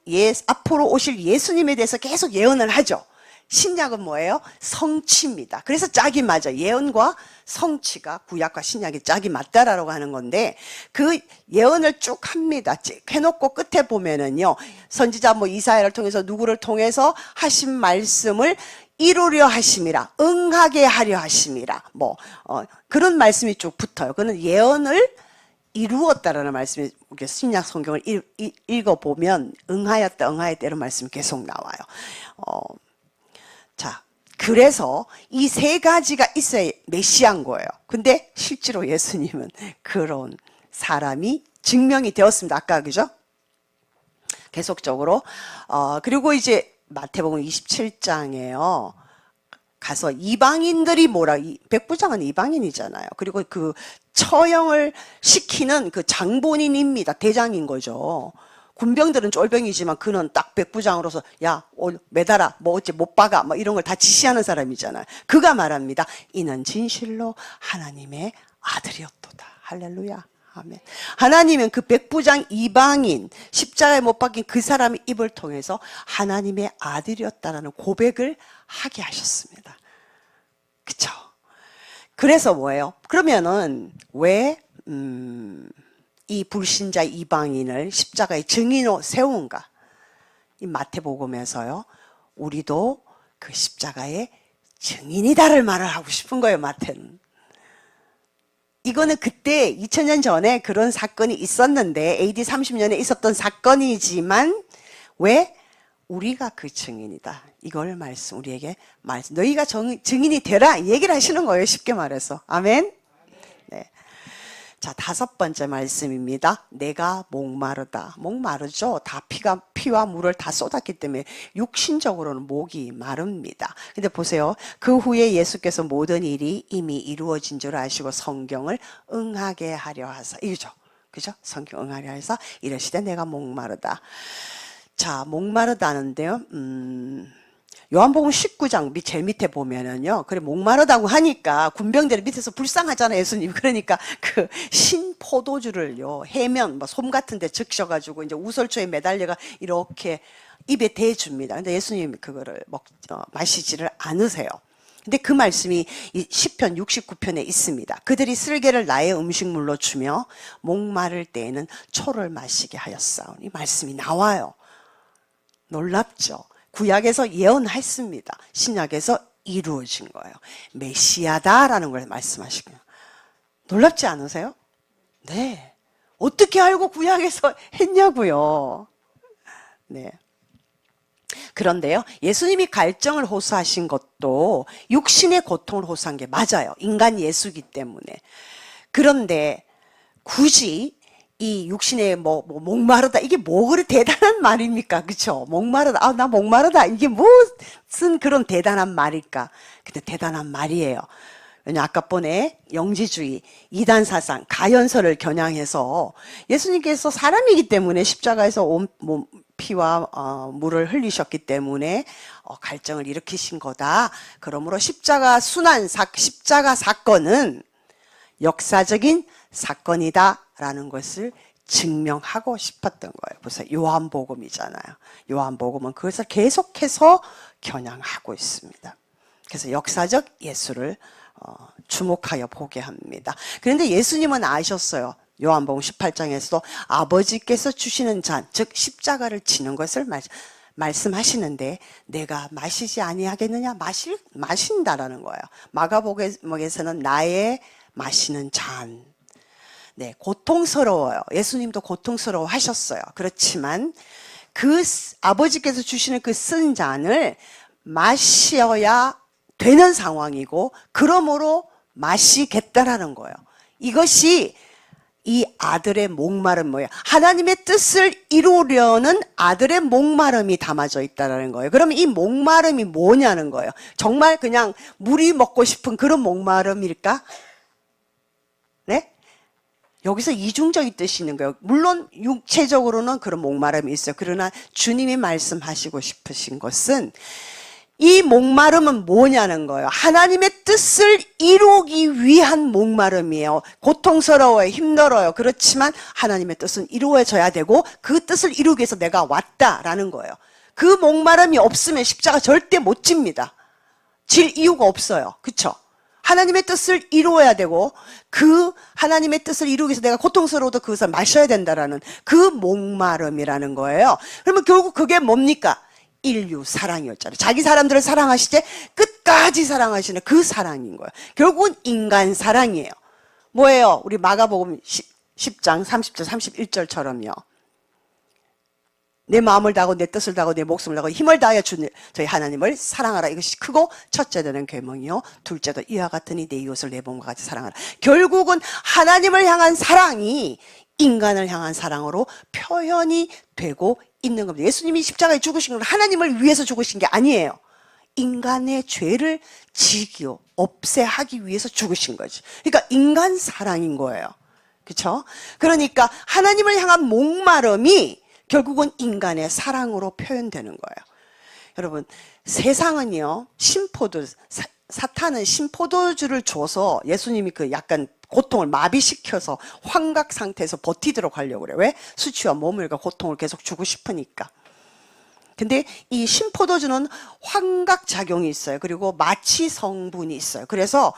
A: 앞으로 오실 예수님에 대해서 계속 예언을 하죠. 신약은 뭐예요? 성취입니다. 그래서 짝이 맞아. 예언과 성취가 구약과 신약이 짝이 맞다라고 하는 건데 그 예언을 쭉 합니다. 해놓고 끝에 보면은요, 선지자 이사야를 통해서 누구를 통해서 하신 말씀을 이루려 하심이라, 응하게 하려 하심이라, 그런 말씀이 쭉 붙어요. 그는 예언을 이루었다라는 말씀이 신약 성경을 읽어보면 응하였다 이런 말씀이 계속 나와요. 자, 그래서 이 세 가지가 있어야 메시아인 거예요. 근데 실제로 예수님은 그런 사람이 증명이 되었습니다. 아까 그죠? 계속적으로 그리고 이제 마태복음 27장에요. 가서 이방인들이 백부장은 이방인이잖아요. 그리고 그 처형을 시키는 그 장본인입니다. 대장인 거죠. 군병들은 쫄병이지만 그는 딱 백부장으로서 야, 매달아, 어째 못 박아, 이런 걸 다 지시하는 사람이잖아요. 그가 말합니다. 이는 진실로 하나님의 아들이었도다. 할렐루야. 아멘. 하나님은 그 백부장 이방인 십자가에 못 박힌 그 사람의 입을 통해서 하나님의 아들이었다라는 고백을 하게 하셨습니다. 그쵸? 그래서 뭐예요? 그러면은 왜 이 불신자 이방인을 십자가의 증인으로 세운가? 이 마태복음에서요, 우리도 그 십자가의 증인이다를 말을 하고 싶은 거예요, 마태는. 이거는 그때 2000년 전에 그런 사건이 있었는데 AD 30년에 있었던 사건이지만 왜 우리가 그 증인이다. 이걸 우리에게 너희가 증인이 되라 얘기를 하시는 거예요. 쉽게 말해서. 아멘. 네. 자, 5번째 말씀입니다. 내가 목마르다. 목마르죠. 다 피와 물을 다 쏟았기 때문에 육신적으로는 목이 마릅니다. 근데 보세요. 그 후에 예수께서 모든 일이 이미 이루어진 줄 아시고 성경을 응하게 하려 하사. 이거죠. 그죠? 성경 응하려 해서 이러시되 내가 목마르다. 자, 목마르다는데요. 요한복음 19장 제일 밑에 보면은요, 그래 목마르다고 하니까 군병들이 밑에서 불쌍하잖아요, 예수님. 그러니까 그 신 포도주를요 해면 솜 같은데 적셔가지고 이제 우설초에 매달려가 이렇게 입에 대줍니다. 근데 예수님 그거를 마시지를 않으세요. 근데 그 말씀이 이 시편 69편에 있습니다. 그들이 쓸개를 나의 음식물로 주며 목마를 때에는 초를 마시게 하였사오니. 이 말씀이 나와요. 놀랍죠? 구약에서 예언했습니다. 신약에서 이루어진 거예요. 메시아다라는 걸 말씀하시고요. 놀랍지 않으세요? 네. 어떻게 알고 구약에서 했냐고요. 네. 그런데요, 예수님이 갈증을 호소하신 것도 육신의 고통을 호소한 게 맞아요. 인간 예수기 때문에. 그런데 굳이 이 육신의 목마르다, 이게 뭐 그리 대단한 말입니까? 그쵸? 목마르다. 아, 나 목마르다. 이게 무슨 그런 대단한 말일까? 근데 대단한 말이에요. 왜냐, 아까 번에 영지주의, 이단사상, 가연설을 겨냥해서 예수님께서 사람이기 때문에 십자가에서 피와 물을 흘리셨기 때문에 갈증을 일으키신 거다. 그러므로 십자가 사건은 역사적인 사건이다라는 것을 증명하고 싶었던 거예요. 그래서 요한복음이잖아요. 요한복음은 그것을 계속해서 겨냥하고 있습니다. 그래서 역사적 예수를 주목하여 보게 합니다. 그런데 예수님은 아셨어요. 요한복음 18장에서도 아버지께서 주시는 잔, 즉 십자가를 지는 것을 말씀하시는데 내가 마시지 아니하겠느냐? 마신다라는 거예요. 마가복음에서는 나의 마시는 잔. 네, 고통스러워요. 예수님도 고통스러워 하셨어요. 그렇지만 그 아버지께서 주시는 그 쓴 잔을 마셔야 되는 상황이고, 그러므로 마시겠다라는 거예요. 이것이 이 아들의 목마름 뭐예요? 하나님의 뜻을 이루려는 아들의 목마름이 담아져 있다는 거예요. 그러면 이 목마름이 뭐냐는 거예요. 정말 그냥 물이 먹고 싶은 그런 목마름일까? 네? 여기서 이중적인 뜻이 있는 거예요. 물론 육체적으로는 그런 목마름이 있어요. 그러나 주님이 말씀하시고 싶으신 것은 이 목마름은 뭐냐는 거예요. 하나님의 뜻을 이루기 위한 목마름이에요. 고통스러워요. 힘들어요. 그렇지만 하나님의 뜻은 이루어져야 되고 그 뜻을 이루기 위해서 내가 왔다라는 거예요. 그 목마름이 없으면 십자가 절대 못 집니다. 질 이유가 없어요. 그렇죠? 하나님의 뜻을 이루어야 되고 그 하나님의 뜻을 이루기 위해서 내가 고통스러워도 그것을 마셔야 된다라는 그 목마름이라는 거예요. 그러면 결국 그게 뭡니까? 인류 사랑이었잖아요. 자기 사람들을 사랑하시되 끝까지 사랑하시는 그 사랑인 거예요. 결국은 인간 사랑이에요. 뭐예요? 우리 마가복음 10장 30절 31절처럼요. 내 마음을 다하고 내 뜻을 다하고 내 목숨을 다하고 힘을 다하여 저희 하나님을 사랑하라. 이것이 크고 첫째 되는 계명이요. 둘째도 이와 같으니 내 이웃을 내 몸과 같이 사랑하라. 결국은 하나님을 향한 사랑이 인간을 향한 사랑으로 표현이 되고 있는 겁니다. 예수님이 십자가에 죽으신 건 하나님을 위해서 죽으신 게 아니에요. 인간의 죄를 지기요 없애하기 위해서 죽으신 거지. 그러니까 인간 사랑인 거예요. 그렇죠? 그러니까 하나님을 향한 목마름이 결국은 인간의 사랑으로 표현되는 거예요. 여러분, 세상은요, 사탄은 신포도주를 줘서 예수님이 그 약간 고통을 마비시켜서 환각 상태에서 버티도록 하려고 그래요. 왜? 수치와 모멸과 고통을 계속 주고 싶으니까. 근데 이 신포도주는 환각 작용이 있어요. 그리고 마취 성분이 있어요. 그래서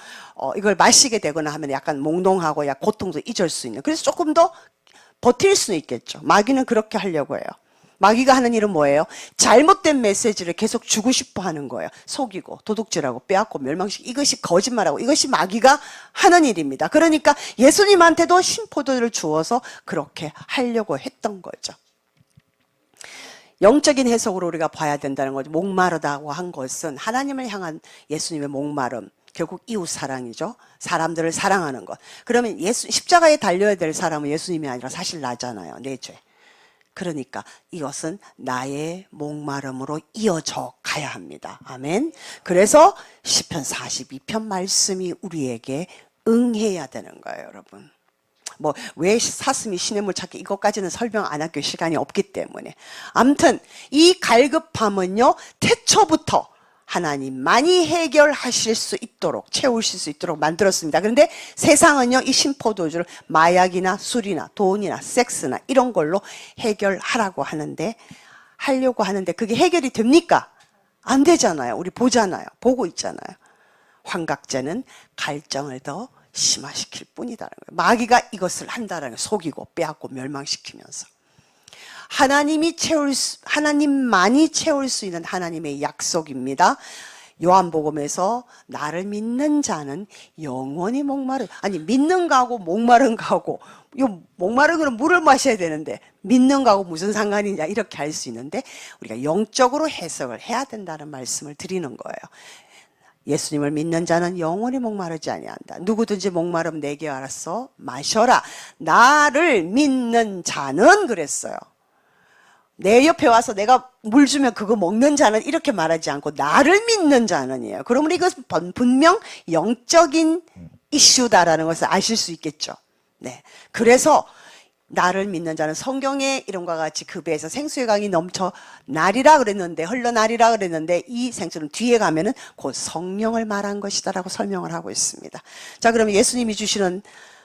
A: 이걸 마시게 되거나 하면 약간 몽롱하고 고통도 잊을 수 있는. 그래서 조금 더 버틸 수는 있겠죠. 마귀는 그렇게 하려고 해요. 마귀가 하는 일은 뭐예요? 잘못된 메시지를 계속 주고 싶어 하는 거예요. 속이고 도둑질하고 빼앗고 멸망시키고, 이것이 거짓말하고, 이것이 마귀가 하는 일입니다. 그러니까 예수님한테도 신포도를 주어서 그렇게 하려고 했던 거죠. 영적인 해석으로 우리가 봐야 된다는 거죠. 목마르다고 한 것은 하나님을 향한 예수님의 목마름, 결국 이웃 사랑이죠. 사람들을 사랑하는 것. 그러면 십자가에 달려야 될 사람은 예수님이 아니라 사실 나잖아요. 내 죄. 그러니까 이것은 나의 목마름으로 이어져 가야 합니다. 아멘. 그래서 시편 42편 말씀이 우리에게 응해야 되는 거예요, 여러분. 왜 사슴이 시냇물 찾기, 이것까지는 설명 안 할게요. 시간이 없기 때문에. 아무튼 이 갈급함은요, 태초부터 하나님만이 해결하실 수 있도록, 채우실 수 있도록 만들었습니다. 그런데 세상은요, 이 신포도주를 마약이나 술이나 돈이나 섹스나 이런 걸로 해결하라고 하려고 하는데 그게 해결이 됩니까? 안 되잖아요. 우리 보잖아요. 보고 있잖아요. 환각제는 갈증을 더 심화시킬 뿐이다는 거예요. 마귀가 이것을 한다는 거예요. 속이고 빼앗고 멸망시키면서. 하나님만이 채울 수 있는 하나님의 약속입니다. 요한복음에서 나를 믿는 자는 영원히 믿는 거하고 목마른 거하고, 목마른 거는 물을 마셔야 되는데 믿는 거하고 무슨 상관이냐 이렇게 할 수 있는데, 우리가 영적으로 해석을 해야 된다는 말씀을 드리는 거예요. 예수님을 믿는 자는 영원히 목마르지 아니한다. 누구든지 목마르면 내게 와서 마셔라. 나를 믿는 자는 그랬어요. 내 옆에 와서 내가 물 주면 그거 먹는 자는 이렇게 말하지 않고 나를 믿는 자는이에요. 그러면 이것은 분명 영적인 이슈다라는 것을 아실 수 있겠죠. 네. 그래서 나를 믿는 자는 성경의 이름과 같이 그 배에서 생수의 강이 넘쳐 나리라 그랬는데, 흘러나리라 그랬는데, 이 생수는 뒤에 가면은 곧 성령을 말한 것이다라고 설명을 하고 있습니다. 자, 그러면 예수님이 주시는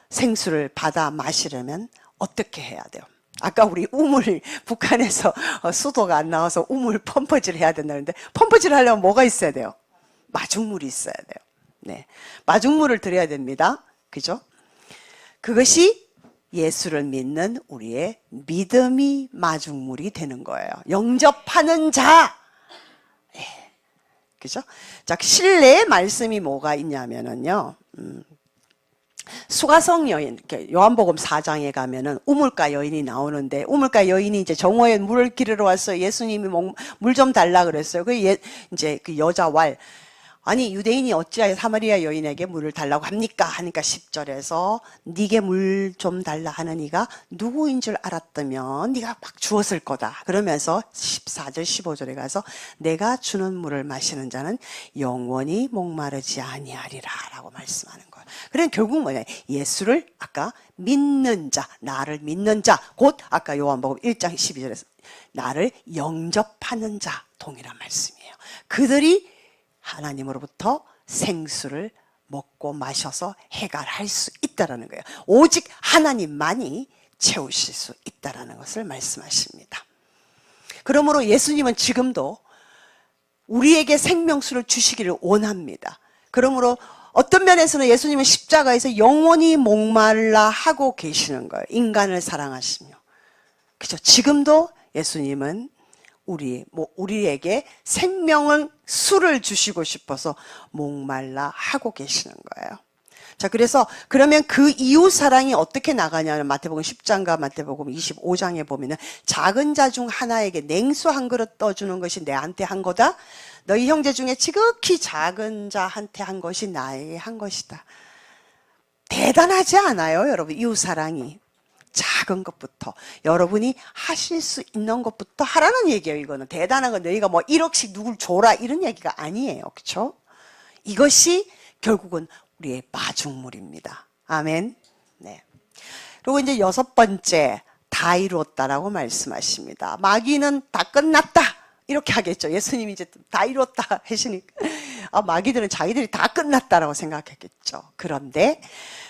A: 생수를 받아 마시려면 어떻게 해야 돼요? 아까 우리 우물, 북한에서 수도가 안 나와서 우물 펌프질 해야 된다는데, 펌프질 하려면 뭐가 있어야 돼요? 마중물이 있어야 돼요. 네. 마중물을 드려야 됩니다. 그죠? 그것이 예수를 믿는 우리의 믿음이 마중물이 되는 거예요. 영접하는 자. 네. 그죠? 자, 실내의 말씀이 뭐가 있냐면은요. 수가성 여인, 요한복음 4장에 가면은 우물가 여인이 나오는데, 우물가 여인이 이제 정오에 물을 기르러 왔어요. 예수님이 물 좀 달라 그랬어요. 이제 그 여자 아니 유대인이 어찌하여 사마리아 여인에게 물을 달라고 합니까? 하니까 10절에서 네게 물 좀 달라 하는 이가 누구인 줄 알았다면 네가 막 주었을 거다. 그러면서 14절 15절에 가서 내가 주는 물을 마시는 자는 영원히 목마르지 아니하리라 라고 말씀하는 거예요. 그러니까 결국 뭐냐, 예수를 아까 믿는 자, 나를 믿는 자, 곧 아까 요한복음 1장 12절에서 나를 영접하는 자 동일한 말씀이에요. 그들이 하나님으로부터 생수를 먹고 마셔서 해결할 수 있다라는 거예요. 오직 하나님만이 채우실 수 있다라는 것을 말씀하십니다. 그러므로 예수님은 지금도 우리에게 생명수를 주시기를 원합니다. 그러므로 어떤 면에서는 예수님은 십자가에서 영원히 목말라 하고 계시는 거예요. 인간을 사랑하시며. 그죠? 지금도 예수님은 우리에게 생명을 수를 주시고 싶어서 목말라 하고 계시는 거예요. 자, 그러면 그 이웃 사랑이 어떻게 나가냐면 마태복음 10장과 마태복음 25장에 보면은 작은 자 중 하나에게 냉수 한 그릇 떠주는 것이 내한테 한 거다. 너희 형제 중에 지극히 작은 자한테 한 것이 나에게 한 것이다. 대단하지 않아요, 여러분? 이웃 사랑이. 작은 것부터 여러분이 하실 수 있는 것부터 하라는 얘기예요. 이거는 대단한 건 너희가 뭐 1억씩 누굴 줘라 이런 얘기가 아니에요. 그렇죠? 이것이 결국은 우리의 마중물입니다. 아멘. 네. 그리고 이제 6번째, 다 이루었다라고 말씀하십니다. 마귀는 다 끝났다 이렇게 하겠죠. 예수님이 이제 다 이루었다 하시니까 마귀들은 자기들이 다 끝났다라고 생각했겠죠. 그런데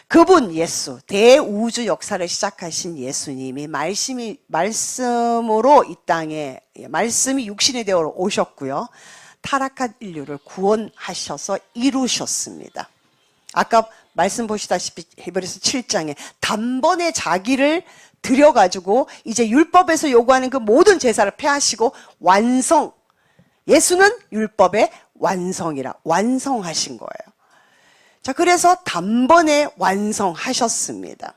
A: 그분 예수, 대우주 역사를 시작하신 예수님이 말씀으로 이 땅에, 말씀이 육신이 되어 오셨고요. 타락한 인류를 구원하셔서 이루셨습니다. 아까 말씀 보시다시피 히브리서 7장에 단번에 자기를 들여가지고 이제 율법에서 요구하는 그 모든 제사를 폐하시고 완성, 예수는 율법의 완성하신 거예요. 자, 그래서 단번에 완성하셨습니다.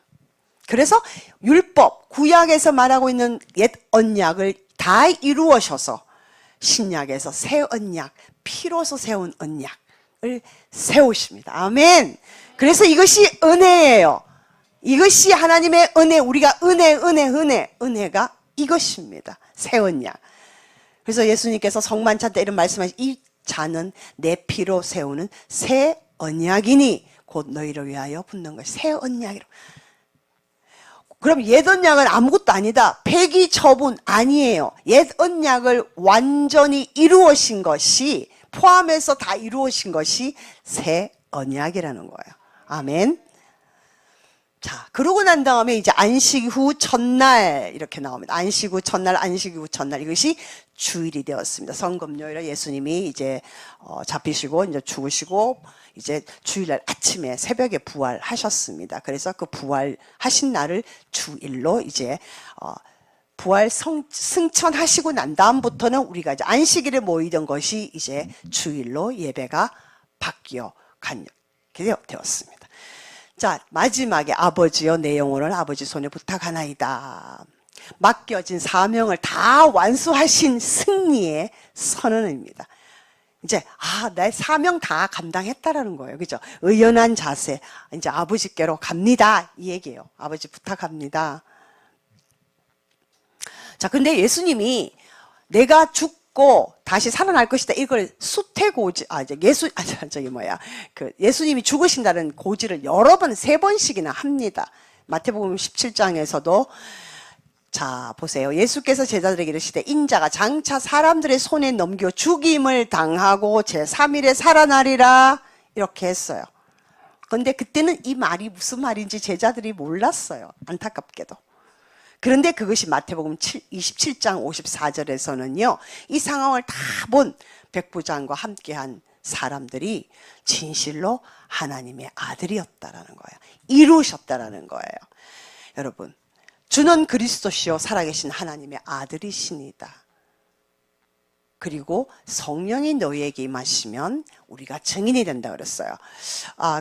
A: 그래서 율법, 구약에서 말하고 있는 옛 언약을 다 이루어셔서 신약에서 새 언약, 피로서 세운 언약을 세우십니다. 아멘. 그래서 이것이 은혜예요. 이것이 하나님의 은혜, 우리가 은혜가 이것입니다. 새 언약. 그래서 예수님께서 성만찬 때 이런 말씀하신 이 잔은 내 피로 세우는 새 언약이니 곧 너희를 위하여 붓는 것이 새 언약이라. 그럼 옛 언약은 아무것도 아니다. 폐기 처분 아니에요. 옛 언약을 완전히 이루어신 것이, 포함해서 다 이루어신 것이 새 언약이라는 거예요. 아멘. 자, 그러고 난 다음에 이제 안식 후 첫날 이렇게 나옵니다. 안식 후 첫날, 안식 후 첫날. 이것이 주일이 되었습니다. 성금요일에 예수님이 이제 잡히시고 이제 죽으시고 이제 주일날 아침에 새벽에 부활하셨습니다. 그래서 그 부활하신 날을 주일로 이제 부활 승천하시고 난 다음부터는 우리가 이제 안식일에 모이던 것이 이제 주일로 예배가 바뀌어 가게 되었습니다. 자, 마지막에 아버지여 내 영혼을 아버지 손에 부탁하나이다. 맡겨진 사명을 다 완수하신 승리의 선언입니다. 이제 내 사명 다 감당했다라는 거예요. 그죠? 의연한 자세. 이제 아버지께로 갑니다. 이 얘기예요. 아버지 부탁합니다. 자, 근데 예수님이 내가 죽고 다시 살아날 것이다. 이걸 수태고지, 예수님이 죽으신다는 고지를 여러 번, 3번씩이나 합니다. 마태복음 17장에서도 자, 보세요. 예수께서 제자들에게 이르시되 인자가 장차 사람들의 손에 넘겨 죽임을 당하고 제3일에 살아나리라. 이렇게 했어요. 그런데 그때는 이 말이 무슨 말인지 제자들이 몰랐어요. 안타깝게도. 그런데 그것이 마태복음 27장 54절에서는요. 이 상황을 다 본 백부장과 함께한 사람들이 진실로 하나님의 아들이었다라는 거예요. 이루셨다라는 거예요. 여러분, 주는 그리스도시요 살아계신 하나님의 아들이시니다. 그리고 성령이 너희에게 임하시면 우리가 증인이 된다 그랬어요.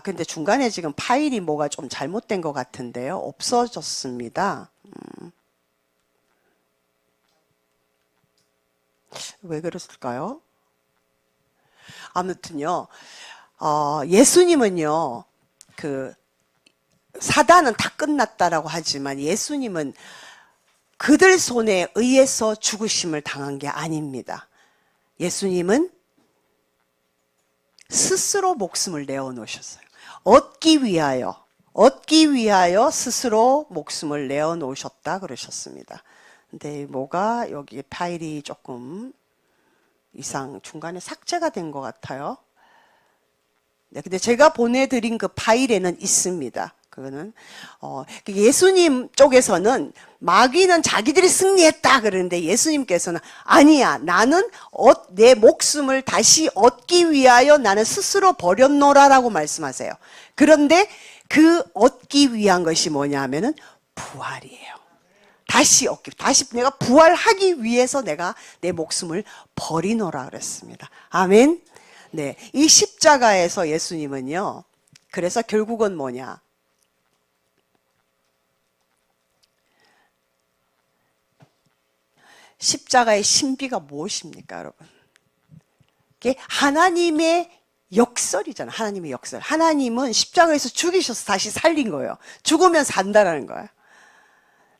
A: 근데 중간에 지금 파일이 뭐가 좀 잘못된 것 같은데요. 없어졌습니다. 왜 그랬을까요? 아무튼요, 예수님은요, 사단은 다 끝났다라고 하지만 예수님은 그들 손에 의해서 죽으심을 당한 게 아닙니다. 예수님은 스스로 목숨을 내어놓으셨어요. 얻기 위하여 스스로 목숨을 내어놓으셨다 그러셨습니다. 근데 뭐가 여기 파일이 조금 중간에 삭제가 된 것 같아요. 네, 근데 제가 보내드린 그 파일에는 있습니다. 그거는 예수님 쪽에서는 마귀는 자기들이 승리했다 그러는데 예수님께서는 아니야, 나는 내 목숨을 다시 얻기 위하여 나는 스스로 버렸노라라고 말씀하세요. 그런데 그 얻기 위한 것이 뭐냐 하면은 부활이에요. 다시 내가 부활하기 위해서 내가 내 목숨을 버리노라 그랬습니다. 아멘. 네, 이 십자가에서 예수님은요, 그래서 결국은 뭐냐? 십자가의 신비가 무엇입니까, 여러분? 이게 하나님의 역설이잖아요. 하나님의 역설. 하나님은 십자가에서 죽이셔서 다시 살린 거예요. 죽으면 산다라는 거예요.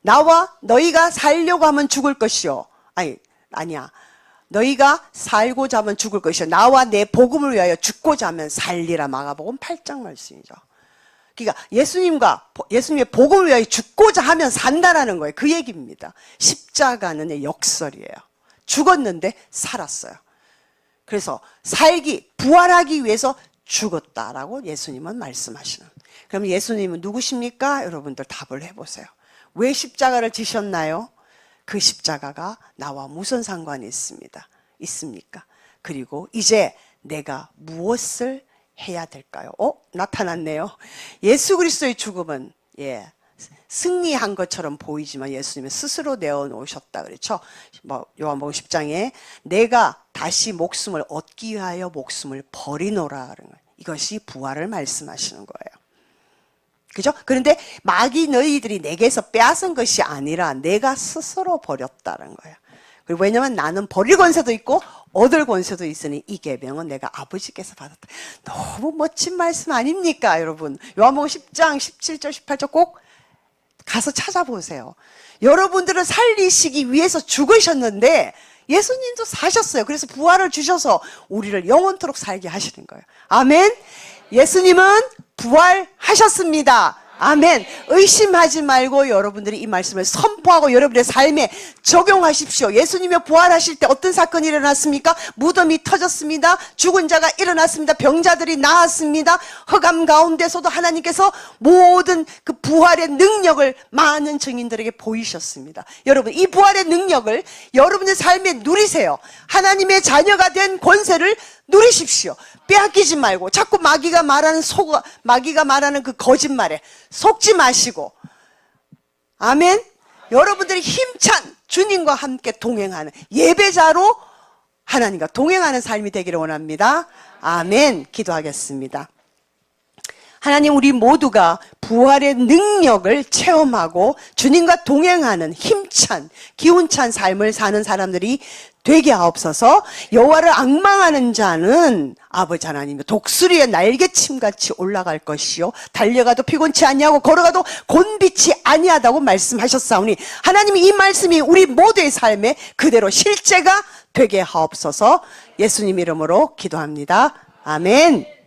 A: 나와 너희가 살려고 하면 죽을 것이요. 아니야. 너희가 살고자 하면 죽을 것이요. 나와 내 복음을 위하여 죽고자 하면 살리라. 마가복음 8장 말씀이죠. 그러니까 예수님의 복음을 위하여 죽고자 하면 산다라는 거예요. 그 얘기입니다. 십자가는 역설이에요. 죽었는데 살았어요. 그래서 부활하기 위해서 죽었다라고 예수님은 말씀하시는. 그럼 예수님은 누구십니까? 여러분들 답을 해보세요. 왜 십자가를 지셨나요? 그 십자가가 나와 무슨 상관이 있습니까? 그리고 이제 내가 무엇을 해야 될까요? 나타났네요. 예수 그리스도의 죽음은 승리한 것처럼 보이지만 예수님은 스스로 내어놓으셨다 그렇죠? 요한복음 10장에 내가 다시 목숨을 얻기 위하여 목숨을 버리노라. 이것이 부활을 말씀하시는 거예요. 그죠? 그런데 마귀 너희들이 내게서 빼앗은 것이 아니라 내가 스스로 버렸다는 거예요. 그리고 왜냐면 나는 버릴 권세도 있고 얻을 권세도 있으니 이 계명은 내가 아버지께서 받았다. 너무 멋진 말씀 아닙니까, 여러분? 요한복음 10장 17절 18절 꼭 가서 찾아보세요. 여러분들을 살리시기 위해서 죽으셨는데 예수님도 사셨어요. 그래서 부활을 주셔서 우리를 영원토록 살게 하시는 거예요. 아멘. 예수님은 부활하셨습니다. 아멘. 의심하지 말고 여러분들이 이 말씀을 선포하고 여러분의 삶에 적용하십시오. 예수님이 부활하실 때 어떤 사건이 일어났습니까? 무덤이 터졌습니다. 죽은 자가 일어났습니다. 병자들이 나았습니다. 흑암 가운데서도 하나님께서 모든 그 부활의 능력을 많은 증인들에게 보이셨습니다. 여러분, 이 부활의 능력을 여러분의 삶에 누리세요. 하나님의 자녀가 된 권세를 누리십시오. 빼앗기지 말고 자꾸 마귀가 말하는 그 거짓말에 속지 마시고, 아멘. 여러분들이 힘찬 주님과 함께 동행하는 예배자로 하나님과 동행하는 삶이 되기를 원합니다. 아멘. 기도하겠습니다. 하나님, 우리 모두가 부활의 능력을 체험하고 주님과 동행하는 힘찬 기운찬 삶을 사는 사람들이 되게 하옵소서. 여호와를 앙망하는 자는 아버지 하나님 독수리의 날개침같이 올라갈 것이요 달려가도 피곤치 아니하고 걸어가도 곤비치 아니하다고 말씀하셨사오니, 하나님이 이 말씀이 우리 모두의 삶에 그대로 실제가 되게 하옵소서. 예수님 이름으로 기도합니다. 아멘.